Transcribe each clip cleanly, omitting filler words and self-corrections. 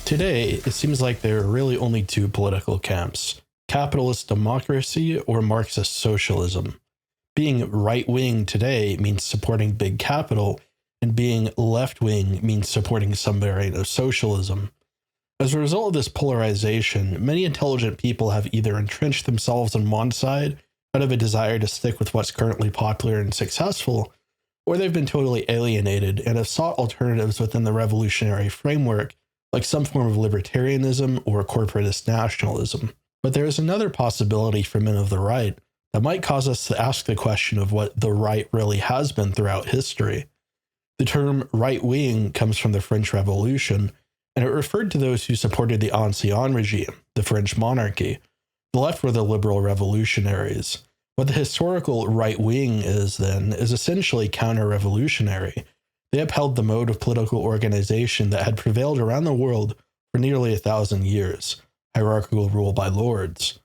Today, it seems like there are really only two political camps: capitalist democracy or Marxist socialism. Being right-wing today means supporting big capital, and being left-wing means supporting some variant of socialism. As a result of this polarization, many intelligent people have either entrenched themselves on one side out of a desire to stick with what's currently popular and successful, or they've been totally alienated and have sought alternatives within the revolutionary framework, like some form of libertarianism or corporatist nationalism. But there is another possibility for men of the right that might cause us to ask the question of what the right really has been throughout history. The term right-wing comes from the French Revolution, and it referred to those who supported the Ancien regime, the French monarchy. The left were the liberal revolutionaries. What the historical right wing is, then, is essentially counter-revolutionary. They upheld the mode of political organization that had prevailed around the world for nearly 1,000 years, hierarchical rule by lords.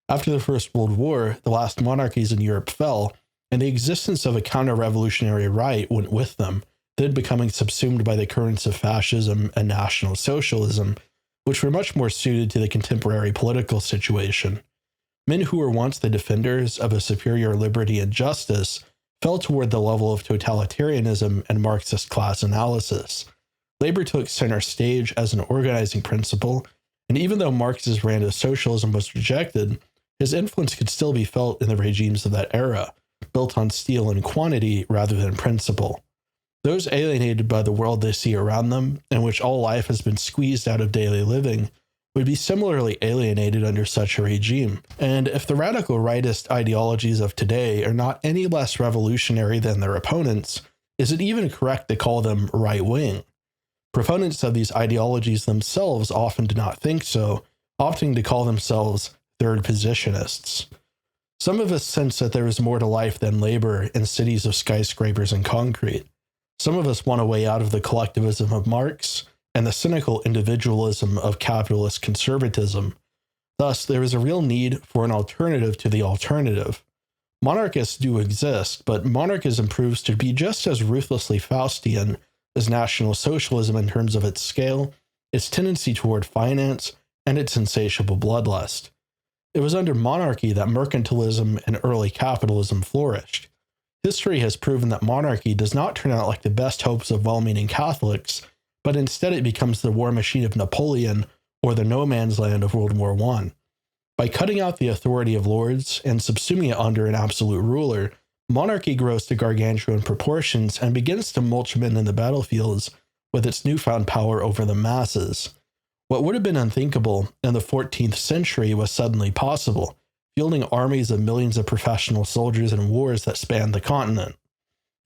After the First World War, the last monarchies in Europe fell, and the existence of a counter-revolutionary right went with them, then becoming subsumed by the currents of fascism and National Socialism, which were much more suited to the contemporary political situation. Men who were once the defenders of a superior liberty and justice fell toward the level of totalitarianism and Marxist class analysis. Labor took center stage as an organizing principle, and even though Marx's brand of socialism was rejected, his influence could still be felt in the regimes of that era, built on steel and quantity rather than principle. Those alienated by the world they see around them, in which all life has been squeezed out of daily living, would be similarly alienated under such a regime. And if the radical rightist ideologies of today are not any less revolutionary than their opponents, is it even correct to call them right-wing? Proponents of these ideologies themselves often do not think so, opting to call themselves third positionists. Some of us sense that there is more to life than labor in cities of skyscrapers and concrete. Some of us want a way out of the collectivism of Marx and the cynical individualism of capitalist conservatism. Thus, there is a real need for an alternative to the alternative. Monarchists do exist, but monarchism proves to be just as ruthlessly Faustian as National Socialism in terms of its scale, its tendency toward finance, and its insatiable bloodlust. It was under monarchy that mercantilism and early capitalism flourished. History has proven that monarchy does not turn out like the best hopes of well-meaning Catholics, but instead it becomes the war machine of Napoleon or the no man's land of World War I. By cutting out the authority of lords and subsuming it under an absolute ruler, monarchy grows to gargantuan proportions and begins to mulch men in the battlefields with its newfound power over the masses. What would have been unthinkable in the 14th century was suddenly possible, fielding armies of millions of professional soldiers in wars that spanned the continent.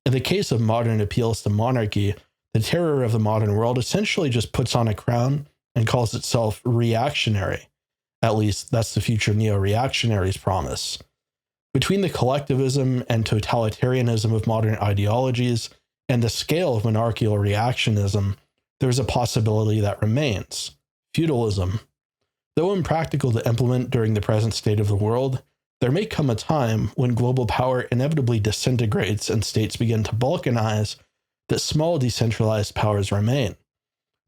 In the case of modern appeals to monarchy, the terror of the modern world essentially just puts on a crown and calls itself reactionary. At least, that's the future neo-reactionaries promise. Between the collectivism and totalitarianism of modern ideologies and the scale of monarchical reactionism, there's a possibility that remains: feudalism. Though impractical to implement during the present state of the world, there may come a time when global power inevitably disintegrates and states begin to balkanize, that small decentralized powers remain.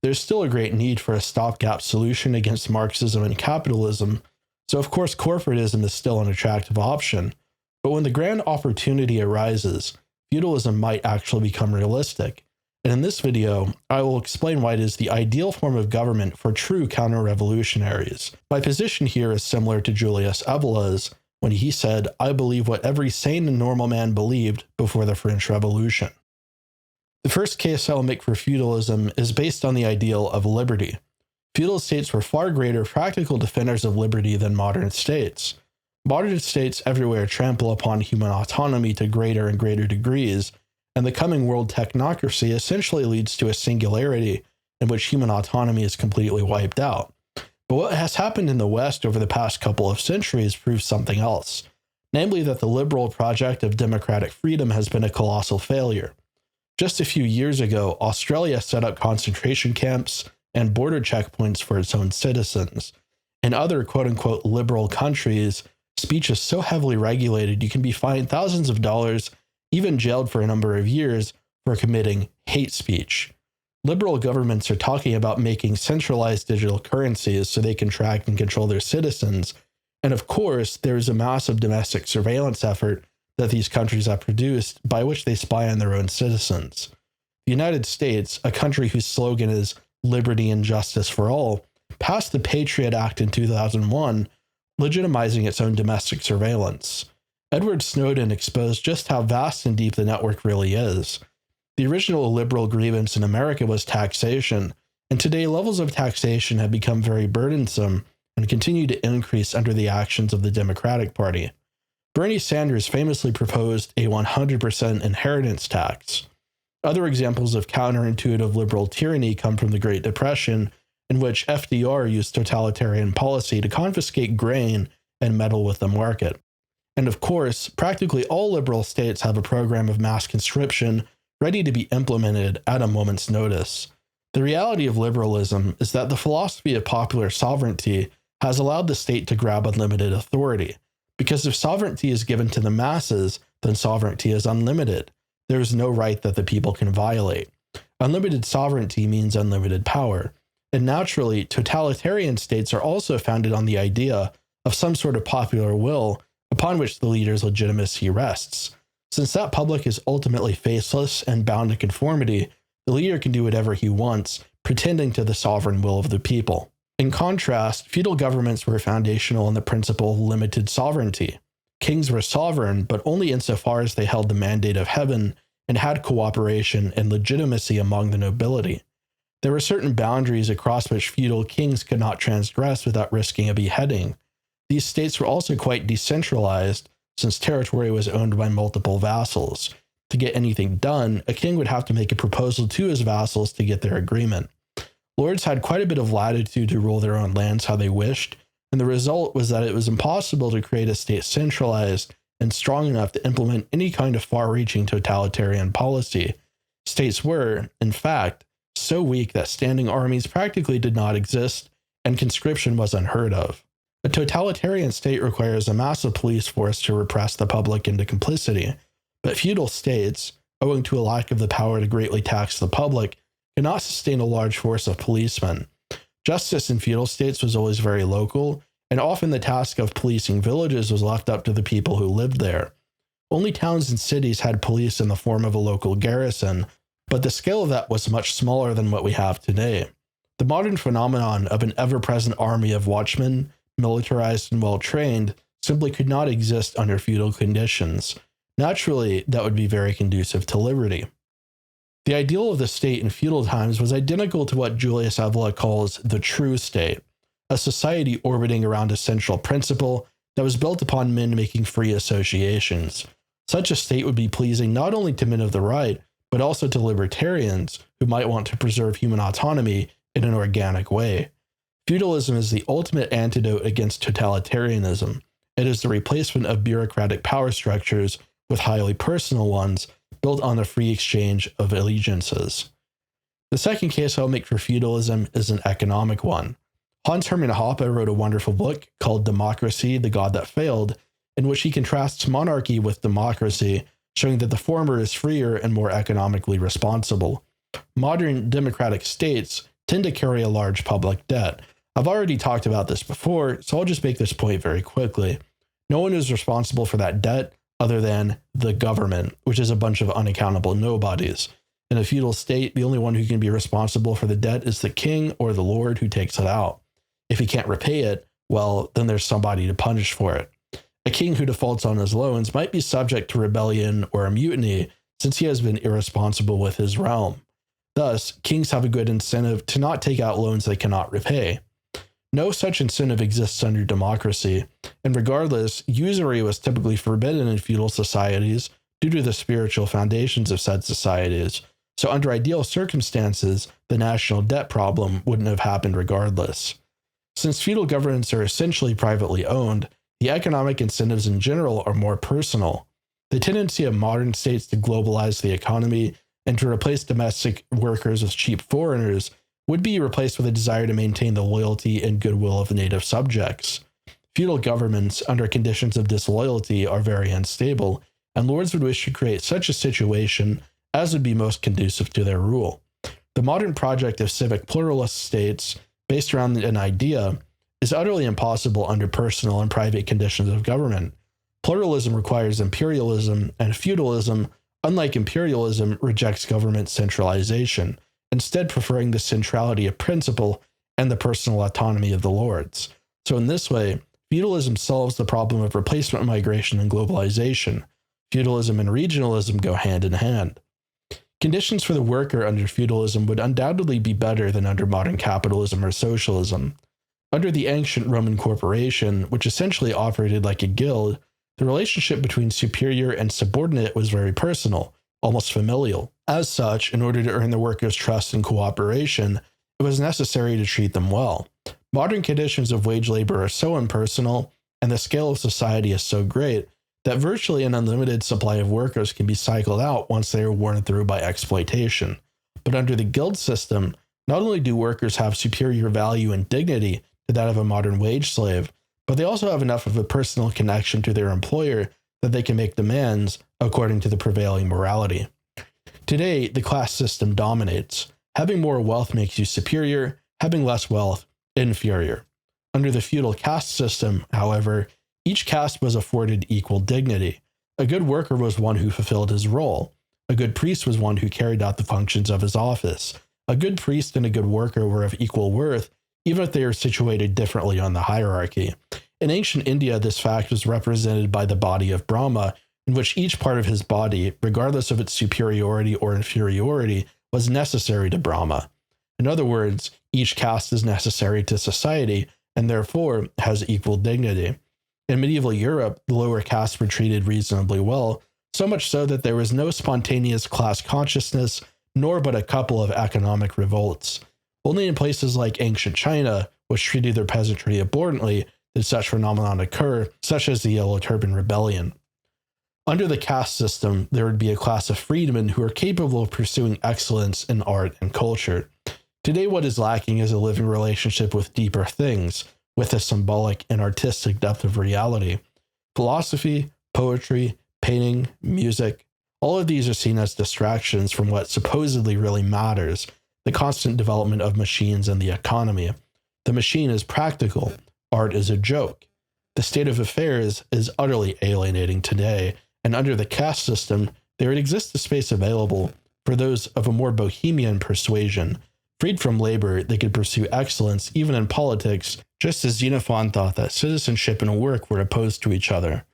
There's still a great need for a stopgap solution against Marxism and capitalism, so of course corporatism is still an attractive option, but when the grand opportunity arises, feudalism might actually become realistic. And in this video, I will explain why it is the ideal form of government for true counter-revolutionaries. My position here is similar to Julius Evola's when he said, "I believe what every sane and normal man believed before the French Revolution." The first case I'll make for feudalism is based on the ideal of liberty. Feudal states were far greater practical defenders of liberty than modern states. Modern states everywhere trample upon human autonomy to greater and greater degrees, and the coming world technocracy essentially leads to a singularity in which human autonomy is completely wiped out. But what has happened in the West over the past couple of centuries proves something else, namely that the liberal project of democratic freedom has been a colossal failure. Just a few years ago, Australia set up concentration camps and border checkpoints for its own citizens. In other quote-unquote liberal countries, speech is so heavily regulated you can be fined thousands of dollars, even jailed for a number of years, for committing hate speech. Liberal governments are talking about making centralized digital currencies so they can track and control their citizens. And of course, there's a massive domestic surveillance effort that these countries have produced by which they spy on their own citizens. The United States, a country whose slogan is liberty and justice for all, passed the Patriot Act in 2001, legitimizing its own domestic surveillance. Edward Snowden exposed just how vast and deep the network really is. The original liberal grievance in America was taxation, and today levels of taxation have become very burdensome and continue to increase under the actions of the Democratic Party. Bernie Sanders famously proposed a 100% inheritance tax. Other examples of counterintuitive liberal tyranny come from the Great Depression, in which FDR used totalitarian policy to confiscate grain and meddle with the market. And of course, practically all liberal states have a program of mass conscription ready to be implemented at a moment's notice. The reality of liberalism is that the philosophy of popular sovereignty has allowed the state to grab unlimited authority, because if sovereignty is given to the masses, then sovereignty is unlimited. There is no right that the people can violate. Unlimited sovereignty means unlimited power. And naturally, totalitarian states are also founded on the idea of some sort of popular will upon which the leader's legitimacy rests. Since that public is ultimately faceless and bound to conformity, the leader can do whatever he wants, pretending to the sovereign will of the people. In contrast, feudal governments were foundational on the principle of limited sovereignty. Kings were sovereign, but only insofar as they held the mandate of heaven and had cooperation and legitimacy among the nobility. There were certain boundaries across which feudal kings could not transgress without risking a beheading. These states were also quite decentralized, since territory was owned by multiple vassals. To get anything done, a king would have to make a proposal to his vassals to get their agreement. Lords had quite a bit of latitude to rule their own lands how they wished, and the result was that it was impossible to create a state centralized and strong enough to implement any kind of far-reaching totalitarian policy. States were, in fact, so weak that standing armies practically did not exist, and conscription was unheard of. A totalitarian state requires a massive police force to repress the public into complicity, but feudal states, owing to a lack of the power to greatly tax the public, cannot sustain a large force of policemen. Justice in feudal states was always very local, and often the task of policing villages was left up to the people who lived there. Only towns and cities had police in the form of a local garrison, but the scale of that was much smaller than what we have today. The modern phenomenon of an ever-present army of watchmen, militarized and well-trained, simply could not exist under feudal conditions. Naturally, that would be very conducive to liberty. The ideal of the state in feudal times was identical to what Julius Evola calls the true state, a society orbiting around a central principle that was built upon men making free associations. Such a state would be pleasing not only to men of the right, but also to libertarians who might want to preserve human autonomy in an organic way. Feudalism is the ultimate antidote against totalitarianism. It is the replacement of bureaucratic power structures with highly personal ones built on the free exchange of allegiances. The second case I'll make for feudalism is an economic one. Hans Hermann Hoppe wrote a wonderful book called Democracy, the God That Failed, in which he contrasts monarchy with democracy, showing that the former is freer and more economically responsible. Modern democratic states tend to carry a large public debt. I've already talked about this before, so I'll just make this point very quickly. No one is responsible for that debt other than the government, which is a bunch of unaccountable nobodies. In a feudal state, the only one who can be responsible for the debt is the king or the lord who takes it out. If he can't repay it, well, then there's somebody to punish for it. A king who defaults on his loans might be subject to rebellion or a mutiny, since he has been irresponsible with his realm. Thus, kings have a good incentive to not take out loans they cannot repay. No such incentive exists under democracy, and regardless, usury was typically forbidden in feudal societies due to the spiritual foundations of said societies, so under ideal circumstances, the national debt problem wouldn't have happened regardless. Since feudal governments are essentially privately owned, the economic incentives in general are more personal. The tendency of modern states to globalize the economy and to replace domestic workers with cheap foreigners would be replaced with a desire to maintain the loyalty and goodwill of the native subjects. Feudal governments, under conditions of disloyalty, are very unstable, and lords would wish to create such a situation as would be most conducive to their rule. The modern project of civic pluralist states, based around an idea, is utterly impossible under personal and private conditions of government. Pluralism requires imperialism, and feudalism, unlike imperialism, rejects government centralization, instead preferring the centrality of principle and the personal autonomy of the lords. So in this way, feudalism solves the problem of replacement migration and globalization. Feudalism and regionalism go hand in hand. Conditions for the worker under feudalism would undoubtedly be better than under modern capitalism or socialism. Under the ancient Roman corporation, which essentially operated like a guild, the relationship between superior and subordinate was very personal, almost familial. As such, in order to earn the workers' trust and cooperation, it was necessary to treat them well. Modern conditions of wage labor are so impersonal, and the scale of society is so great, that virtually an unlimited supply of workers can be cycled out once they are worn through by exploitation. But under the guild system, not only do workers have superior value and dignity to that of a modern wage slave, but they also have enough of a personal connection to their employer that they can make demands according to the prevailing morality. Today, the class system dominates. Having more wealth makes you superior, having less wealth, inferior. Under the feudal caste system, however, each caste was afforded equal dignity. A good worker was one who fulfilled his role. A good priest was one who carried out the functions of his office. A good priest and a good worker were of equal worth, even if they are situated differently on the hierarchy. In ancient India, this fact was represented by the body of Brahma, in which each part of his body, regardless of its superiority or inferiority, was necessary to Brahma. In other words, each caste is necessary to society, and therefore has equal dignity. In medieval Europe, the lower castes were treated reasonably well, so much so that there was no spontaneous class consciousness, nor but a couple of economic revolts. Only in places like ancient China, which treated their peasantry abhorrently, did such phenomenon occur, such as the Yellow Turban Rebellion. Under the caste system, there would be a class of freedmen who are capable of pursuing excellence in art and culture. Today, what is lacking is a living relationship with deeper things, with a symbolic and artistic depth of reality. Philosophy, poetry, painting, music, all of these are seen as distractions from what supposedly really matters, the constant development of machines and the economy. The machine is practical, art is a joke. The state of affairs is utterly alienating today, and under the caste system, there exists a space available for those of a more bohemian persuasion. Freed from labor, they could pursue excellence even in politics, just as Xenophon thought that citizenship and work were opposed to each other.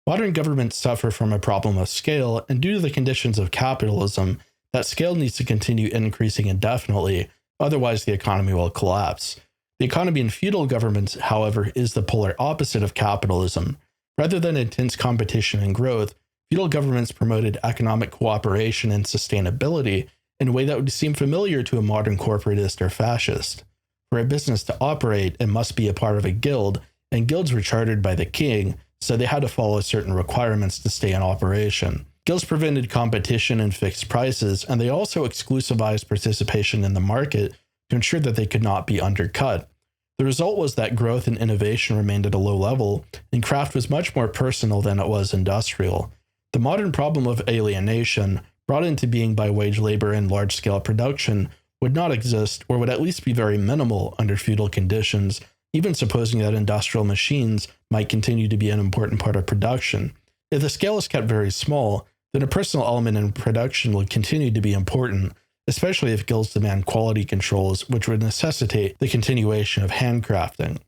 Modern governments suffer from a problem of scale, and due to the conditions of capitalism, that scale needs to continue increasing indefinitely, otherwise the economy will collapse. The economy in feudal governments, however, is the polar opposite of capitalism. Rather than intense competition and growth, feudal governments promoted economic cooperation and sustainability in a way that would seem familiar to a modern corporatist or fascist. For a business to operate, it must be a part of a guild, and guilds were chartered by the king, so they had to follow certain requirements to stay in operation. Guilds prevented competition and fixed prices, and they also exclusivized participation in the market to ensure that they could not be undercut. The result was that growth and innovation remained at a low level, and craft was much more personal than it was industrial. The modern problem of alienation, brought into being by wage labor and large-scale production, would not exist, or would at least be very minimal under feudal conditions, even supposing that industrial machines might continue to be an important part of production. If the scale is kept very small, then a personal element in production will continue to be important, especially if guilds demand quality controls, which would necessitate the continuation of handcrafting.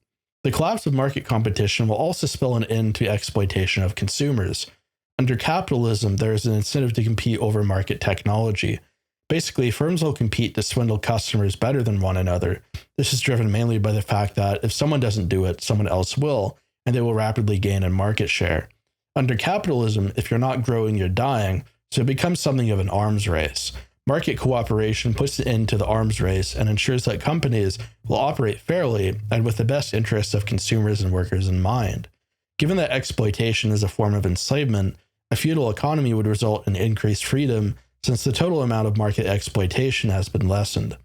The collapse of market competition will also spell an end to exploitation of consumers. Under capitalism, there is an incentive to compete over market technology. Basically, firms will compete to swindle customers better than one another. This is driven mainly by the fact that if someone doesn't do it, someone else will, and they will rapidly gain in market share. Under capitalism, if you're not growing, you're dying, so it becomes something of an arms race. Market cooperation puts an end to the arms race and ensures that companies will operate fairly and with the best interests of consumers and workers in mind. Given that exploitation is a form of enslavement, a feudal economy would result in increased freedom since the total amount of market exploitation has been lessened.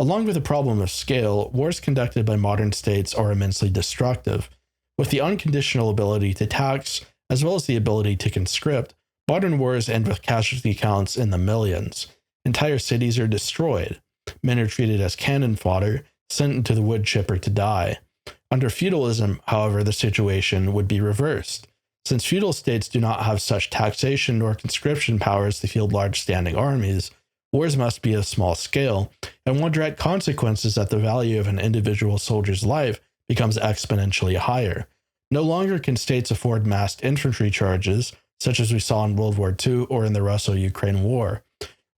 Along with the problem of scale, wars conducted by modern states are immensely destructive. With the unconditional ability to tax, as well as the ability to conscript, modern wars end with casualty counts in the millions. Entire cities are destroyed. Men are treated as cannon fodder, sent into the wood chipper to die. Under feudalism, however, the situation would be reversed. Since feudal states do not have such taxation nor conscription powers to field large standing armies, wars must be of small scale, and one direct consequence is that the value of an individual soldier's life becomes exponentially higher. No longer can states afford massed infantry charges, such as we saw in World War II or in the Russo-Ukraine War.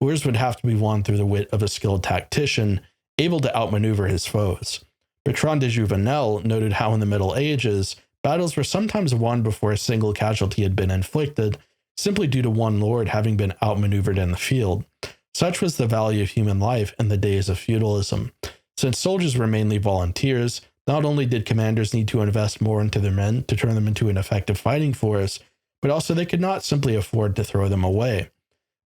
Wars would have to be won through the wit of a skilled tactician, able to outmaneuver his foes. Bertrand de Jouvenel noted how in the Middle Ages, battles were sometimes won before a single casualty had been inflicted, simply due to one lord having been outmaneuvered in the field. Such was the value of human life in the days of feudalism. Since soldiers were mainly volunteers, not only did commanders need to invest more into their men to turn them into an effective fighting force, but also they could not simply afford to throw them away.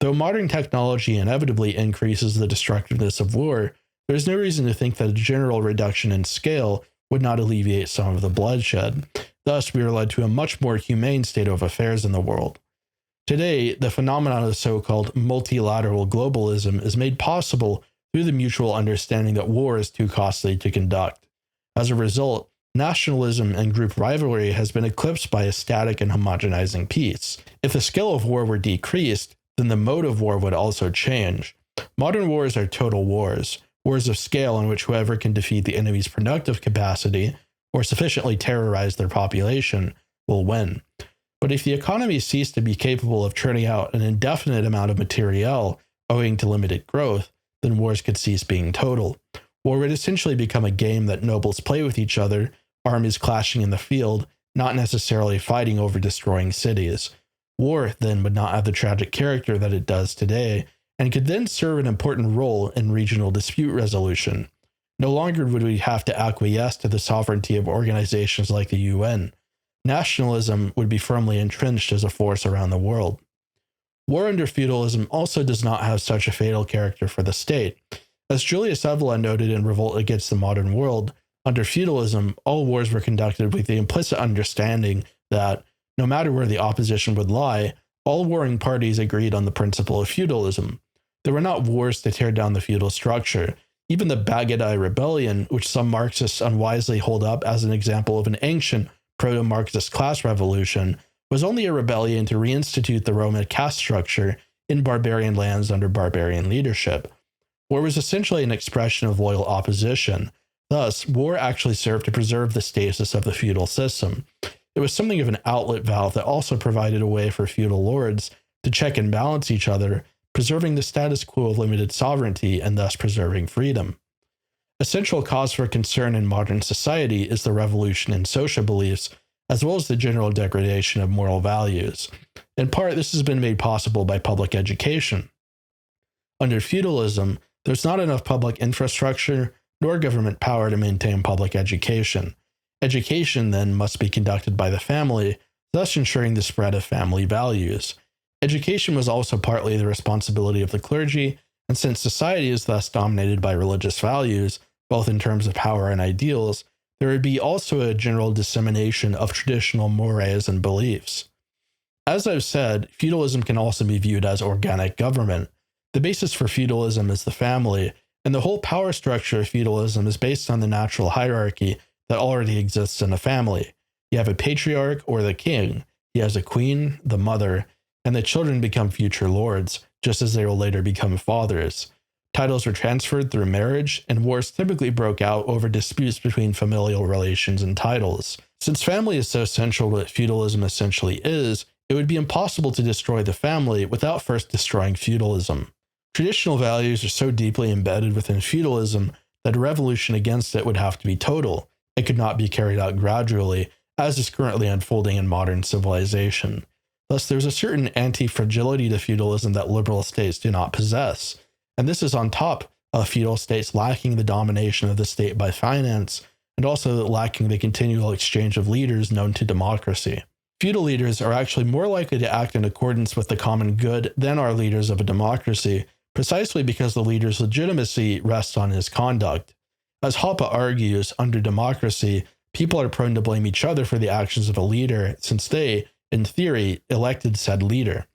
Though modern technology inevitably increases the destructiveness of war, there is no reason to think that a general reduction in scale would not alleviate some of the bloodshed. Thus, we are led to a much more humane state of affairs in the world. Today, the phenomenon of so-called multilateral globalism is made possible through the mutual understanding that war is too costly to conduct. As a result, nationalism and group rivalry has been eclipsed by a static and homogenizing peace. If the scale of war were decreased, then the mode of war would also change. Modern wars are total wars, wars of scale in which whoever can defeat the enemy's productive capacity or sufficiently terrorize their population will win. But if the economy ceased to be capable of churning out an indefinite amount of materiel owing to limited growth, then wars could cease being total. War would essentially become a game that nobles play with each other, armies clashing in the field, not necessarily fighting over destroying cities. War then would not have the tragic character that it does today, and could then serve an important role in regional dispute resolution. No longer would we have to acquiesce to the sovereignty of organizations like the UN. Nationalism would be firmly entrenched as a force around the world. War under feudalism also does not have such a fatal character for the state. As Julius Evola noted in Revolt Against the Modern World, under feudalism, all wars were conducted with the implicit understanding that, no matter where the opposition would lie, all warring parties agreed on the principle of feudalism. There were not wars to tear down the feudal structure. Even the Baghdadi Rebellion, which some Marxists unwisely hold up as an example of an ancient proto-Marxist class revolution, was only a rebellion to reinstitute the Roman caste structure in barbarian lands under barbarian leadership. War was essentially an expression of loyal opposition. Thus, war actually served to preserve the stasis of the feudal system. It was something of an outlet valve that also provided a way for feudal lords to check and balance each other, preserving the status quo of limited sovereignty and thus preserving freedom. A central cause for concern in modern society is the revolution in social beliefs, as well as the general degradation of moral values. In part, this has been made possible by public education. Under feudalism, there's not enough public infrastructure nor government power to maintain public education. Education, then, must be conducted by the family, thus ensuring the spread of family values. Education was also partly the responsibility of the clergy, and since society is thus dominated by religious values, both in terms of power and ideals, there would be also a general dissemination of traditional mores and beliefs. As I've said, feudalism can also be viewed as organic government. The basis for feudalism is the family, and the whole power structure of feudalism is based on the natural hierarchy that already exists in a family. You have a patriarch or the king, he has a queen, the mother, and the children become future lords, just as they will later become fathers. Titles were transferred through marriage, and wars typically broke out over disputes between familial relations and titles. Since family is so central to what feudalism essentially is, it would be impossible to destroy the family without first destroying feudalism. Traditional values are so deeply embedded within feudalism that a revolution against it would have to be total. It could not be carried out gradually, as is currently unfolding in modern civilization. Thus, there's a certain anti-fragility to feudalism that liberal states do not possess, and this is on top of feudal states lacking the domination of the state by finance, and also lacking the continual exchange of leaders known to democracy. Feudal leaders are actually more likely to act in accordance with the common good than are leaders of a democracy, precisely because the leader's legitimacy rests on his conduct. As Hoppe argues, under democracy, people are prone to blame each other for the actions of a leader, since they, in theory, elected said leader.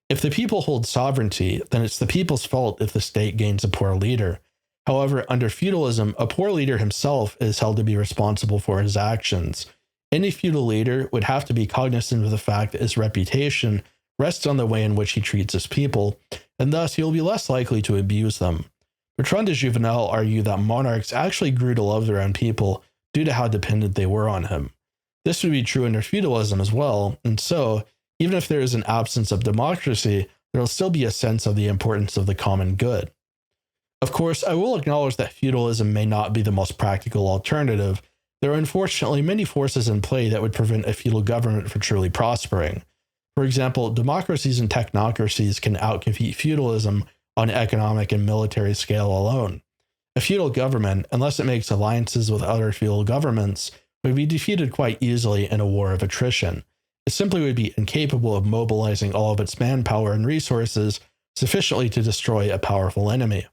If the people hold sovereignty, then it's the people's fault if the state gains a poor leader. However, under feudalism, a poor leader himself is held to be responsible for his actions. Any feudal leader would have to be cognizant of the fact that his reputation rests on the way in which he treats his people, and thus he will be less likely to abuse them. Bertrand de Juvenel argued that monarchs actually grew to love their own people due to how dependent they were on him. This would be true under feudalism as well, and so, even if there is an absence of democracy, there will still be a sense of the importance of the common good. Of course, I will acknowledge that feudalism may not be the most practical alternative. There are unfortunately many forces in play that would prevent a feudal government from truly prospering. For example, democracies and technocracies can outcompete feudalism on an economic and military scale alone. A feudal government, unless it makes alliances with other feudal governments, would be defeated quite easily in a war of attrition. It simply would be incapable of mobilizing all of its manpower and resources sufficiently to destroy a powerful enemy.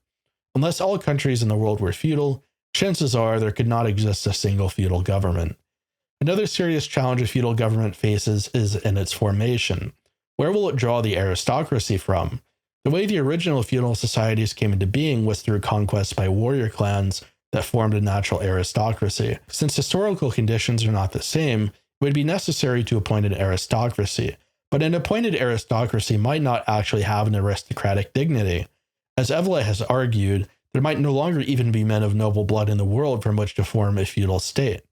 Unless all countries in the world were feudal, chances are there could not exist a single feudal government. Another serious challenge a feudal government faces is in its formation. Where will it draw the aristocracy from? The way the original feudal societies came into being was through conquest by warrior clans that formed a natural aristocracy. Since historical conditions are not the same, it would be necessary to appoint an aristocracy, but an appointed aristocracy might not actually have an aristocratic dignity. As Evelyn has argued, there might no longer even be men of noble blood in the world from which to form a feudal state.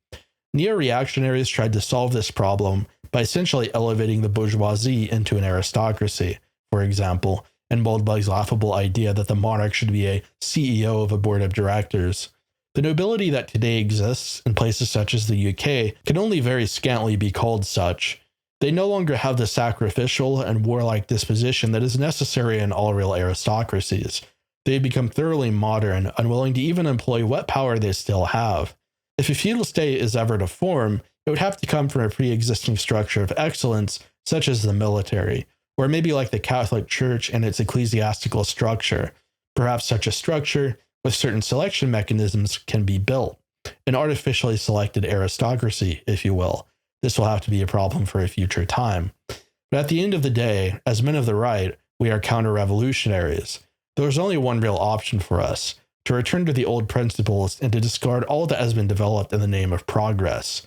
Neo-reactionaries tried to solve this problem by essentially elevating the bourgeoisie into an aristocracy, for example, and Moldbug's laughable idea that the monarch should be a CEO of a board of directors. The nobility that today exists in places such as the UK can only very scantily be called such. They no longer have the sacrificial and warlike disposition that is necessary in all real aristocracies. They become thoroughly modern, unwilling to even employ what power they still have. If a feudal state is ever to form, it would have to come from a pre-existing structure of excellence, such as the military, or maybe like the Catholic Church and its ecclesiastical structure. Perhaps such a structure, with certain selection mechanisms, can be built. An artificially selected aristocracy, if you will. This will have to be a problem for a future time. But at the end of the day, as men of the right, we are counter-revolutionaries. There is only one real option for us, to return to the old principles and to discard all that has been developed in the name of progress.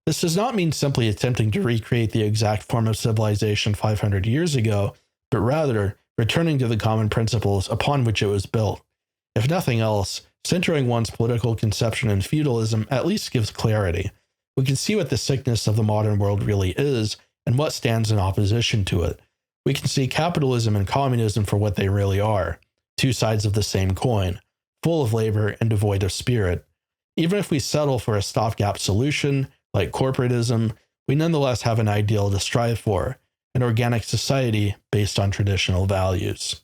This does not mean simply attempting to recreate the exact form of civilization 500 years ago, but rather returning to the common principles upon which it was built. If nothing else, centering one's political conception in feudalism at least gives clarity. We can see what the sickness of the modern world really is and what stands in opposition to it. We can see capitalism and communism for what they really are, two sides of the same coin, full of labor and devoid of spirit. Even if we settle for a stopgap solution, like corporatism, we nonetheless have an ideal to strive for, an organic society based on traditional values.